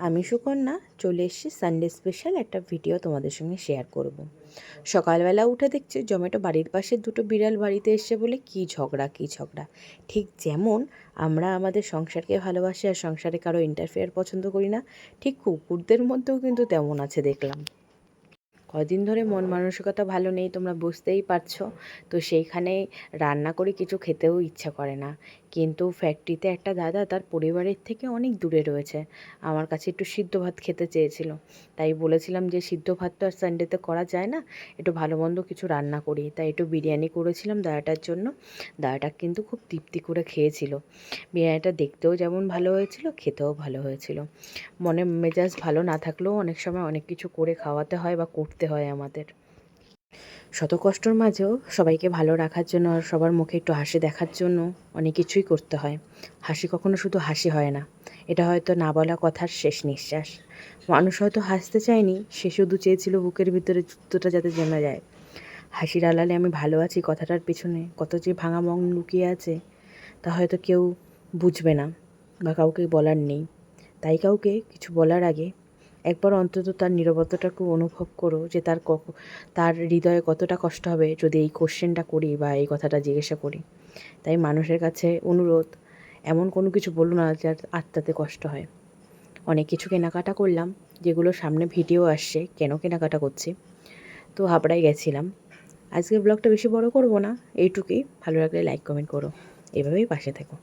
আমি সুকন্যা চলে এসেছি সানডে স্পেশাল একটা ভিডিও তোমাদের সঙ্গে শেয়ার করব। সকালবেলা উঠে দেখছি জমেটো বাড়ির পাশে দুটো বিড়াল বাড়িতে এসছে বলে কী ঝগড়া। ঠিক যেমন আমরা আমাদের সংসারকে ভালোবাসি আর সংসারে কারো ইন্টারফেয়ার পছন্দ করি না, ঠিক কুকুরদের মধ্যেও কিন্তু তেমন আছে দেখলাম। কদিন ধরে মন মানসিকতা ভালো নেই, তোমরা বুঝতেই পারছো। তো সেইখানে রান্না করে কিছু খেতেও ইচ্ছা করে না। কিন্তু ফ্যাক্টরিতে একটা দাদা তার পরিবারের থেকে অনেক দূরে রয়েছে, আমার কাছে একটু সিদ্ধ ভাত খেতে চেয়েছিল। তাই বলেছিলাম যে সিদ্ধ ভাত তো আর সানডেতে করা যায় না, একটু ভালো মন্দ কিছু রান্না করি। তাই একটু বিরিয়ানি করেছিলাম দাদাটার জন্য। দাদাটা কিন্তু খুব তৃপ্তি করে খেয়েছিল। বিরিয়ানিটা দেখতেও যেমন ভালো হয়েছিল, খেতেও ভালো হয়েছিল। মনে মেজাজ ভালো না থাকলেও অনেক সময় অনেক কিছু করে খাওয়াতে হয় বা করতে হয় আমাদের। শত কষ্টর মাঝেও সবাইকে ভালো রাখার জন্য আর সবার মুখে একটু হাসি দেখার জন্য অনেক কিছুই করতে হয়। হাসি কখনো শুধু হাসি হয় না, এটা হয়তো না বলা কথার শেষ নিঃশ্বাস। মানুষ হয়তো হাসতে চায়নি, সে শুধু চেয়েছিল বুকের ভিতরে যুদ্ধটা যাতে জমে যায়। হাসির আড়ালে আমি ভালো আছি কথাটার পিছনে কত যে ভাঙা মন লুকিয়ে আছে তা হয়তো কেউ বুঝবে না বা কাউকে বলার নেই। তাই কাউকে কিছু বলার আগে একবার অন্তত তার নীরবতাটাকে অনুভব করো, যে তার হৃদয়ে কতটা কষ্ট হবে যদি এই কোশ্চেনটা করি বা এই কথাটা জিজ্ঞাসা করি। তাই মানুষের কাছে অনুরোধ, এমন কোনো কিছু বলো না যার আত্মাতে কষ্ট হয়। অনেক কিছু কেনাকাটা করলাম, যেগুলো সামনে ভিডিও আসছে কেন কেনাকাটা করছি। তো হাবড়ায় গেছিলাম। আজকের ব্লগটা বেশি বড় করব না, এইটুকুই। ভালো লাগলে লাইক কমেন্ট করো, এভাবেই পাশে থেকো।